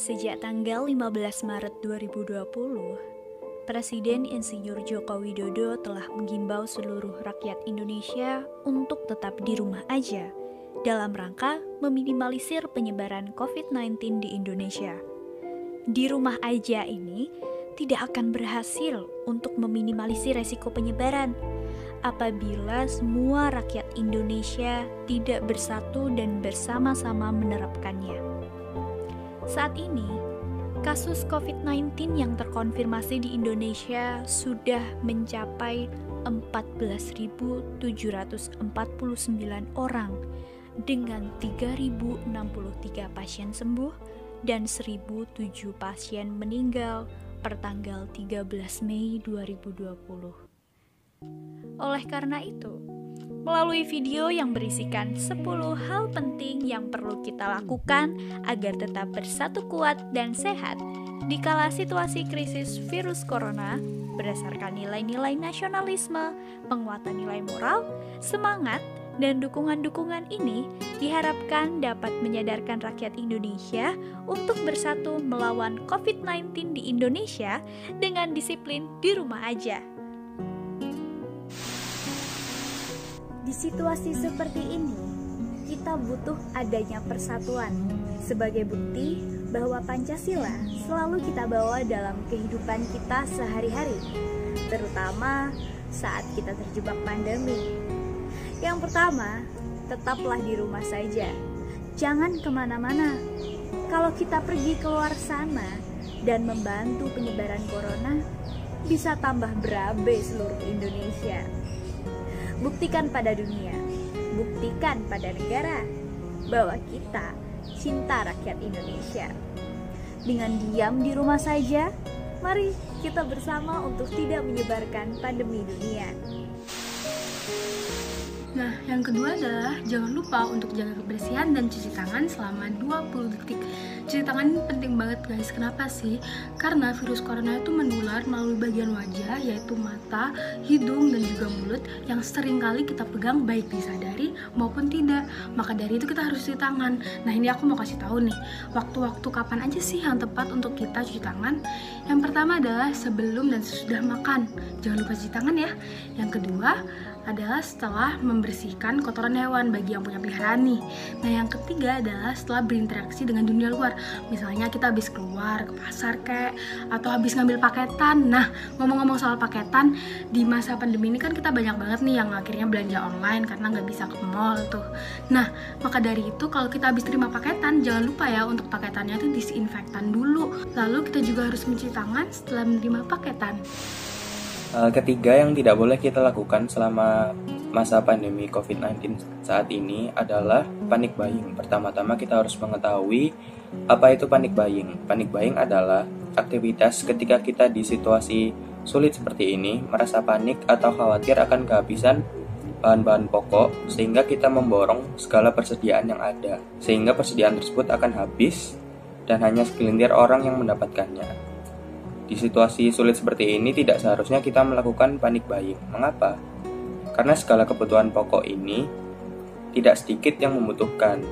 Sejak tanggal 15 Maret 2020, Presiden Insinyur Joko Widodo telah menghimbau seluruh rakyat Indonesia untuk tetap di rumah aja dalam rangka meminimalisir penyebaran COVID-19 di Indonesia. Di rumah aja ini tidak akan berhasil untuk meminimalisir resiko penyebaran apabila semua rakyat Indonesia tidak bersatu dan bersama-sama menerapkannya. Saat ini, kasus COVID-19 yang terkonfirmasi di Indonesia sudah mencapai 14.749 orang dengan 3.063 pasien sembuh dan 1.007 pasien meninggal per tanggal 13 Mei 2020. Oleh karena itu, melalui video yang berisikan 10 hal penting yang perlu kita lakukan agar tetap bersatu kuat dan sehat di kala situasi krisis virus corona berdasarkan nilai-nilai nasionalisme, penguatan nilai moral, semangat, dan dukungan-dukungan ini diharapkan dapat menyadarkan rakyat Indonesia untuk bersatu melawan COVID-19 di Indonesia dengan disiplin di rumah aja. Di situasi seperti ini, kita butuh adanya persatuan sebagai bukti bahwa Pancasila selalu kita bawa dalam kehidupan kita sehari-hari, terutama saat kita terjebak pandemi. Yang pertama, tetaplah di rumah saja. Jangan kemana-mana. Kalau kita pergi keluar sana dan membantu penyebaran corona, bisa tambah berabe seluruh Indonesia. Buktikan pada dunia, buktikan pada negara bahwa kita cinta rakyat Indonesia. Dengan diam di rumah saja, mari kita bersama untuk tidak menyebarkan pandemi dunia. Nah, yang kedua adalah jangan lupa untuk jaga kebersihan dan cuci tangan selama 20 detik. Cuci tangan ini penting banget guys. Kenapa sih? Karena virus corona itu menular melalui bagian wajah, yaitu mata, hidung, dan juga mulut yang sering kali kita pegang baik disadari maupun tidak. Maka dari itu kita harus cuci tangan. Nah, ini aku mau kasih tahu nih, waktu-waktu kapan aja sih yang tepat untuk kita cuci tangan? Yang pertama adalah sebelum dan sesudah makan. Jangan lupa cuci tangan ya. Yang kedua adalah setelah membersihkan kotoran hewan bagi yang punya peliharaan nih. Nah, yang ketiga adalah setelah berinteraksi dengan dunia luar. Misalnya kita habis keluar ke pasar kek, atau habis ngambil paketan. Nah, ngomong-ngomong soal paketan, di masa pandemi ini kan kita banyak banget nih yang akhirnya belanja online karena nggak bisa ke mall tuh. Nah, maka dari itu kalau kita habis terima paketan, jangan lupa ya untuk paketannya itu disinfektan dulu. Lalu kita juga harus mencuci tangan setelah menerima paketan. Ketiga yang tidak boleh kita lakukan selama masa pandemi COVID-19 saat ini adalah panic buying. Pertama-tama kita harus mengetahui apa itu panic buying. Panic buying adalah aktivitas ketika kita di situasi sulit seperti ini, merasa panik atau khawatir akan kehabisan bahan-bahan pokok, sehingga kita memborong segala persediaan yang ada, sehingga persediaan tersebut akan habis dan hanya segelintir orang yang mendapatkannya. Di situasi sulit seperti ini tidak seharusnya kita melakukan panic buying. Mengapa? Karena segala kebutuhan pokok ini tidak sedikit yang membutuhkan.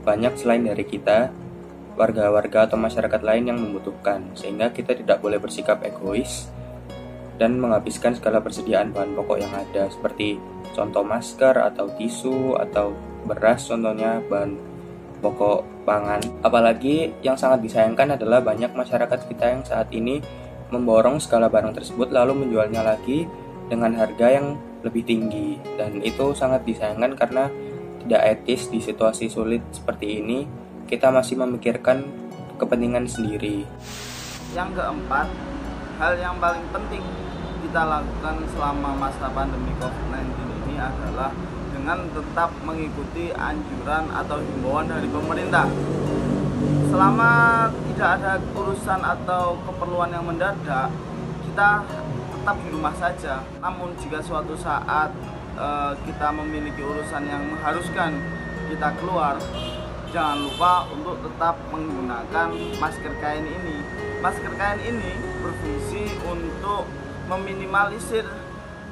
Banyak selain dari kita, warga-warga atau masyarakat lain yang membutuhkan, sehingga kita tidak boleh bersikap egois dan menghabiskan segala persediaan bahan pokok yang ada, seperti contoh masker atau tisu atau beras, contohnya bahan pokok pangan. Apalagi yang sangat disayangkan adalah banyak masyarakat kita yang saat ini memborong segala barang tersebut lalu menjualnya lagi dengan harga yang lebih tinggi, dan itu sangat disayangkan karena tidak etis. Di situasi sulit seperti ini kita masih memikirkan kepentingan sendiri. Yang keempat, hal yang paling penting kita lakukan selama masa pandemi COVID-19 ini adalah dengan tetap mengikuti anjuran atau himbauan dari pemerintah. Selama tidak ada urusan atau keperluan yang mendadak, kita tetap di rumah saja. Namun jika suatu saat kita memiliki urusan yang mengharuskan kita keluar, jangan lupa untuk tetap menggunakan masker kain ini. Masker kain ini berfungsi untuk meminimalisir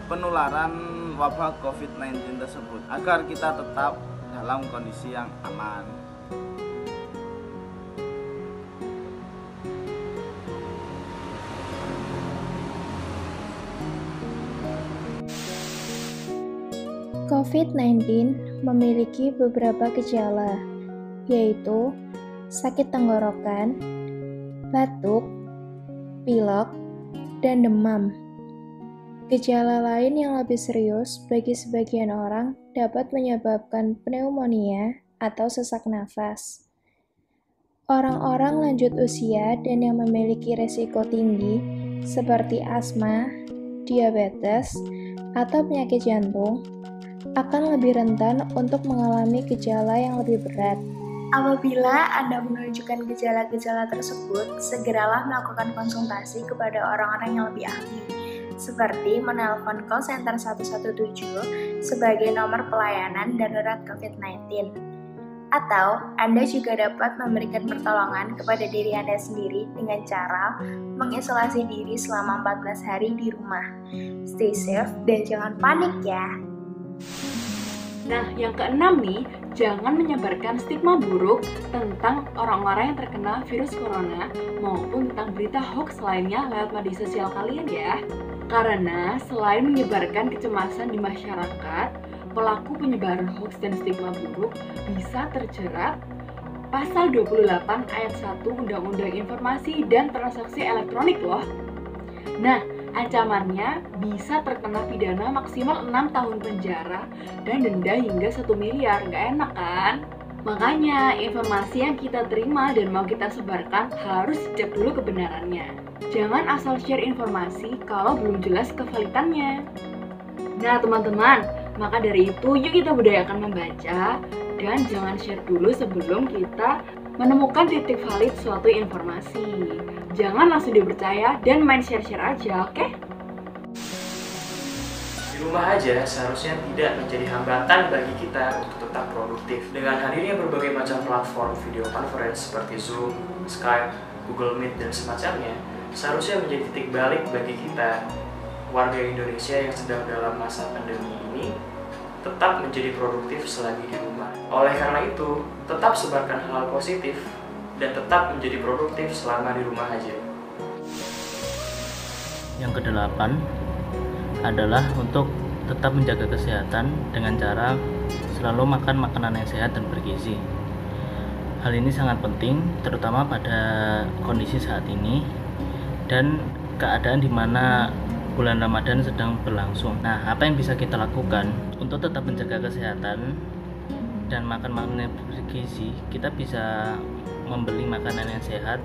penularan wabah COVID-19 tersebut agar kita tetap dalam kondisi yang aman. COVID-19 memiliki beberapa gejala, yaitu sakit tenggorokan, batuk, pilek, dan demam. Gejala lain yang lebih serius bagi sebagian orang dapat menyebabkan pneumonia atau sesak nafas. Orang-orang lanjut usia dan yang memiliki risiko tinggi seperti asma, diabetes, atau penyakit jantung akan lebih rentan untuk mengalami gejala yang lebih berat. Apabila Anda menunjukkan gejala-gejala tersebut, segeralah melakukan konsultasi kepada orang-orang yang lebih ahli, seperti menelpon call center 117 sebagai nomor pelayanan darurat COVID-19. Atau, Anda juga dapat memberikan pertolongan kepada diri Anda sendiri dengan cara mengisolasi diri selama 14 hari di rumah. Stay safe dan jangan panik ya! Nah, yang keenam nih, jangan menyebarkan stigma buruk tentang orang-orang yang terkena virus corona maupun tentang berita hoax lainnya lewat media sosial kalian ya. Karena selain menyebarkan kecemasan di masyarakat, pelaku penyebaran hoax dan stigma buruk bisa terjerat Pasal 28 Ayat 1 Undang-Undang Informasi dan Transaksi Elektronik loh. Nah, ancamannya bisa terkena pidana maksimal 6 tahun penjara dan denda hingga 1 miliar. Nggak enak kan? Makanya informasi yang kita terima dan mau kita sebarkan harus dicek dulu kebenarannya. Jangan asal share informasi kalau belum jelas kevalidannya. Nah teman-teman, maka dari itu yuk kita budayakan membaca dan jangan share dulu sebelum kita menemukan titik valid suatu informasi. Jangan langsung dipercaya dan main share-share aja, oke? Di rumah aja seharusnya tidak menjadi hambatan bagi kita untuk tetap produktif. Dengan hadirnya berbagai macam platform video conference seperti Zoom, Skype, Google Meet, dan semacamnya, seharusnya menjadi titik balik bagi kita, warga Indonesia yang sedang dalam masa pandemi ini, tetap menjadi produktif selagi di rumah. Oleh karena itu, tetap sebarkan hal positif dan tetap menjadi produktif selama di rumah aja. Yang kedelapan adalah untuk tetap menjaga kesehatan dengan cara selalu makan makanan yang sehat dan bergizi. Hal ini sangat penting, terutama pada kondisi saat ini dan keadaan di mana bulan Ramadan sedang berlangsung. Nah, apa yang bisa kita lakukan untuk tetap menjaga kesehatan dan makan makanan yang bergizi? Kita bisa membeli makanan yang sehat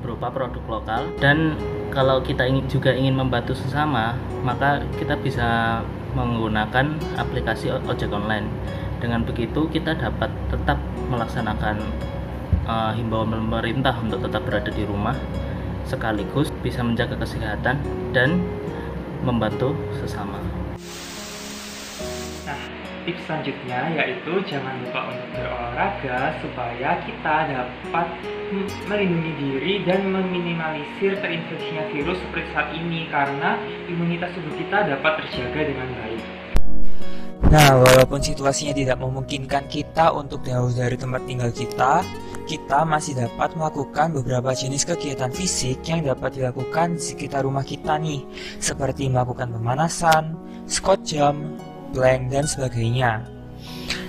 berupa produk lokal, dan kalau kita ingin membantu sesama, maka kita bisa menggunakan aplikasi ojek online. Dengan begitu kita dapat tetap melaksanakan himbauan pemerintah untuk tetap berada di rumah, sekaligus bisa menjaga kesehatan dan membantu sesama. Tips selanjutnya yaitu jangan lupa untuk berolahraga supaya kita dapat melindungi diri dan meminimalisir terinfeksinya virus seperti saat ini, karena imunitas tubuh kita dapat terjaga dengan baik. Nah, walaupun situasinya tidak memungkinkan kita untuk jauh dari tempat tinggal kita masih dapat melakukan beberapa jenis kegiatan fisik yang dapat dilakukan di sekitar rumah kita nih, seperti melakukan pemanasan, squat jump, plank, dan sebagainya.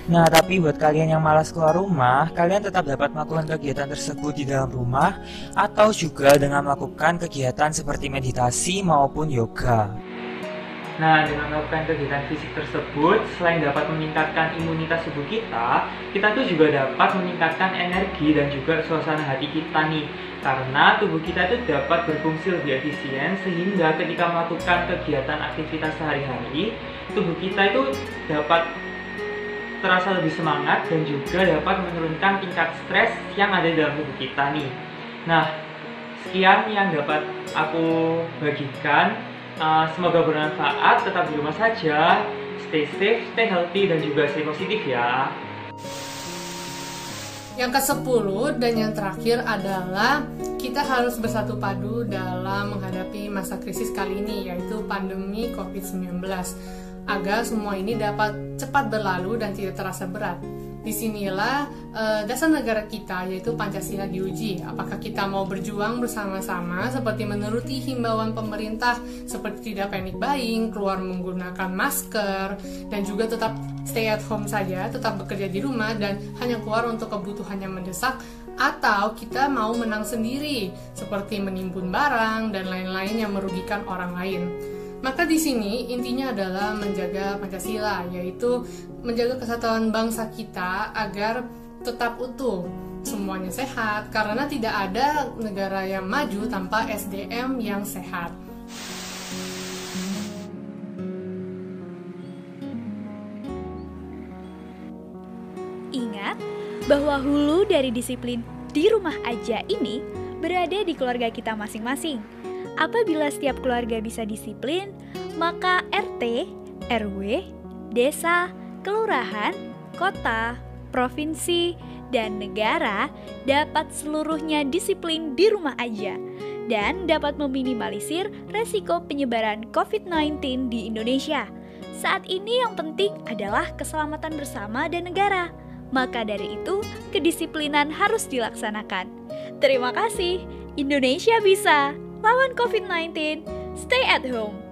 Nah, tapi buat kalian yang malas keluar rumah, kalian tetap dapat melakukan kegiatan tersebut di dalam rumah atau juga dengan melakukan kegiatan seperti meditasi maupun yoga. Nah, dengan melakukan kegiatan fisik tersebut, selain dapat meningkatkan imunitas tubuh kita tuh juga dapat meningkatkan energi dan juga suasana hati kita nih. Karena tubuh kita itu dapat berfungsi lebih efisien, sehingga ketika melakukan kegiatan aktivitas sehari-hari, tubuh kita itu dapat terasa lebih semangat dan juga dapat menurunkan tingkat stres yang ada di dalam tubuh kita nih. Nah, sekian yang dapat aku bagikan. Semoga bermanfaat, tetap di rumah saja, stay safe, stay healthy, dan juga stay positif ya. Yang ke-10 dan yang terakhir adalah kita harus bersatu padu dalam menghadapi masa krisis kali ini, yaitu pandemi COVID-19, agar semua ini dapat cepat berlalu dan tidak terasa berat. Disinilah dasar negara kita, yaitu Pancasila, diuji. Apakah kita mau berjuang bersama-sama seperti menuruti himbauan pemerintah seperti tidak panic buying, keluar menggunakan masker, dan juga tetap stay at home saja, tetap bekerja di rumah dan hanya keluar untuk kebutuhan yang mendesak, atau kita mau menang sendiri seperti menimbun barang dan lain-lain yang merugikan orang lain. Maka di sini intinya adalah menjaga Pancasila, yaitu menjaga kesatuan bangsa kita agar tetap utuh, semuanya sehat, karena tidak ada negara yang maju tanpa SDM yang sehat. Ingat bahwa hulu dari disiplin di rumah aja ini berada di keluarga kita masing-masing. Apabila setiap keluarga bisa disiplin, maka RT, RW, desa, kelurahan, kota, provinsi, dan negara dapat seluruhnya disiplin di rumah aja dan dapat meminimalisir resiko penyebaran COVID-19 di Indonesia. Saat ini yang penting adalah keselamatan bersama dan negara. Maka dari itu, kedisiplinan harus dilaksanakan. Terima kasih. Indonesia bisa. Lawan COVID-19. Stay at home.